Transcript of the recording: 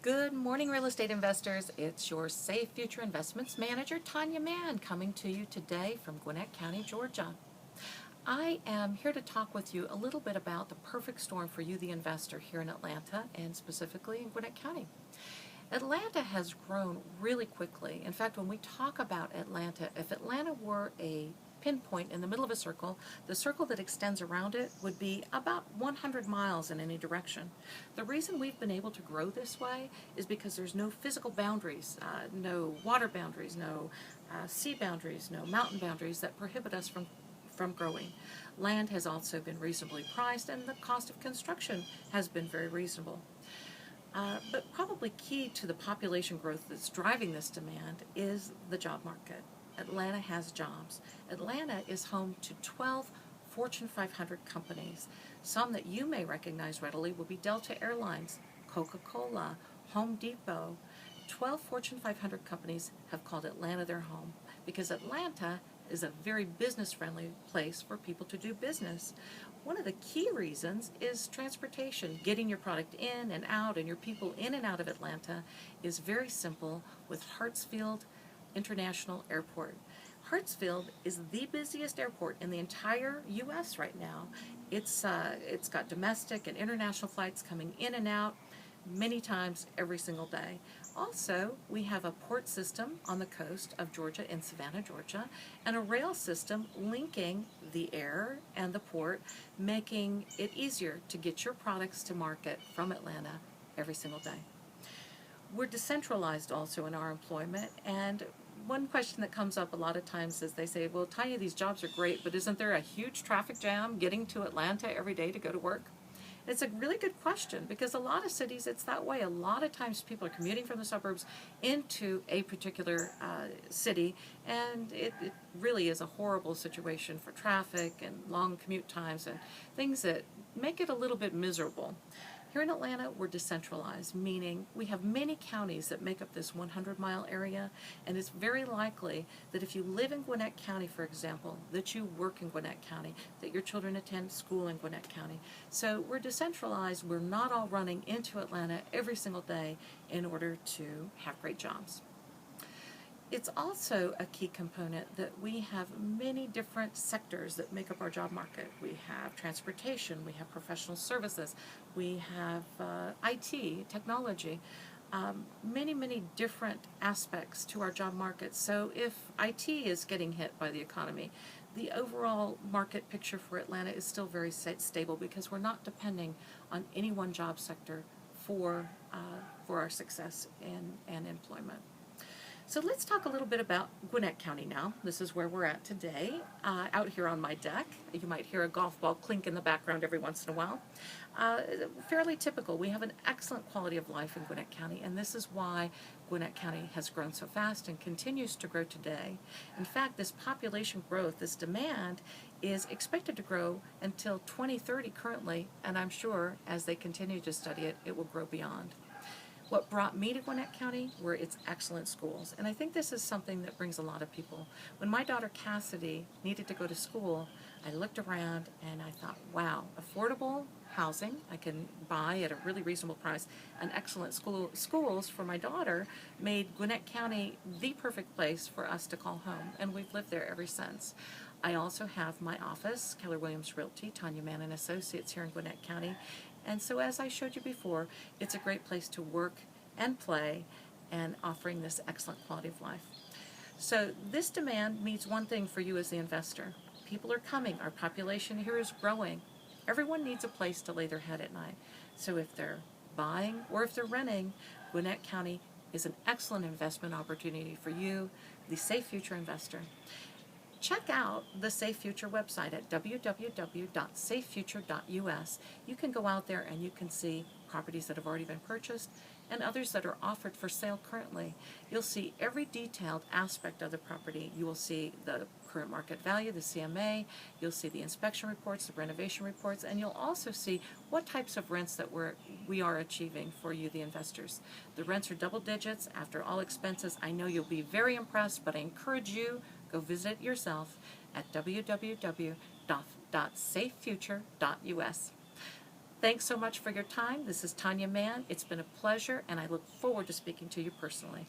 Good morning, real estate investors. It's your Safe Future Investments Manager, Tonia Mann, coming to you today from Gwinnett County, Georgia. I am here to talk with you a little bit about the perfect storm for you, the investor, here in Atlanta and specifically in Gwinnett County. Atlanta has grown really quickly. In fact, when we talk about Atlanta, if Atlanta were a pinpoint in the middle of a circle, the circle that extends around it would be about 100 miles in any direction. The reason we've been able to grow this way is because there's no physical boundaries, no water boundaries, no sea boundaries, no mountain boundaries that prohibit us from growing. Land has also been reasonably priced, and the cost of construction has been very reasonable. But probably key to the population growth that's driving this demand is the job market. Atlanta has jobs. Atlanta is home to 12 Fortune 500 companies. Some that you may recognize readily will be Delta Airlines, Coca-Cola, Home Depot. 12 Fortune 500 companies have called Atlanta their home because Atlanta is a very business-friendly place for people to do business. One of the key reasons is transportation. Getting your product in and out and your people in and out of Atlanta is very simple with Hartsfield International Airport. Hartsfield is the busiest airport in the entire U.S. right now. It's got domestic and international flights coming in and out many times every single day. Also, we have a port system on the coast of Georgia in Savannah, Georgia, and a rail system linking the air and the port, making it easier to get your products to market from Atlanta every single day. We're decentralized also in our employment, and one question that comes up a lot of times is they say, well, Tanya, these jobs are great, but isn't there a huge traffic jam getting to Atlanta every day to go to work? It's a really good question because a lot of cities, it's that way. A lot of times people are commuting from the suburbs into a particular city, and it really is a horrible situation for traffic and long commute times and things that make it a little bit miserable. Here in Atlanta, we're decentralized, meaning we have many counties that make up this 100-mile area, and it's very likely that if you live in Gwinnett County, for example, that you work in Gwinnett County, that your children attend school in Gwinnett County. So we're decentralized. We're not all running into Atlanta every single day in order to have great jobs. It's also a key component that we have many different sectors that make up our job market. We have transportation, we have professional services, we have IT, technology, many different aspects to our job market. So if IT is getting hit by the economy, the overall market picture for Atlanta is still very stable because we're not depending on any one job sector for our success and employment. So let's talk a little bit about Gwinnett County now. This is where we're at today, out here on my deck. You might hear a golf ball clink in the background every once in a while. Fairly typical. We have an excellent quality of life in Gwinnett County, and this is why Gwinnett County has grown so fast and continues to grow today. In fact, this population growth, this demand, is expected to grow until 2030 currently, and I'm sure as they continue to study it, it will grow beyond. What brought me to Gwinnett County were its excellent schools. And I think this is something that brings a lot of people. When my daughter Cassidy needed to go to school, I looked around and I thought, wow, affordable housing I can buy at a really reasonable price, and excellent schools for my daughter made Gwinnett County the perfect place for us to call home. And we've lived there ever since. I also have my office, Keller Williams Realty, Tonia Mann and Associates here in Gwinnett County. And so as I showed you before, it's a great place to work and play and offering this excellent quality of life. So this demand means one thing for you as the investor. People are coming. Our population here is growing. Everyone needs a place to lay their head at night. So if they're buying or if they're renting, Gwinnett County is an excellent investment opportunity for you, the Safe Future investor. Check out the Safe Future website at www.safefuture.us. You can go out there and you can see properties that have already been purchased and others that are offered for sale currently. You'll see every detailed aspect of the property. You will see the current market value, the CMA, you'll see the inspection reports, the renovation reports, and you'll also see what types of rents that we are achieving for you, the investors. The rents are double digits after all expenses. I know you'll be very impressed, but I encourage you, go visit it yourself at www.safefuture.us. Thanks so much for your time. This is Tonia Mann. It's been a pleasure, and I look forward to speaking to you personally.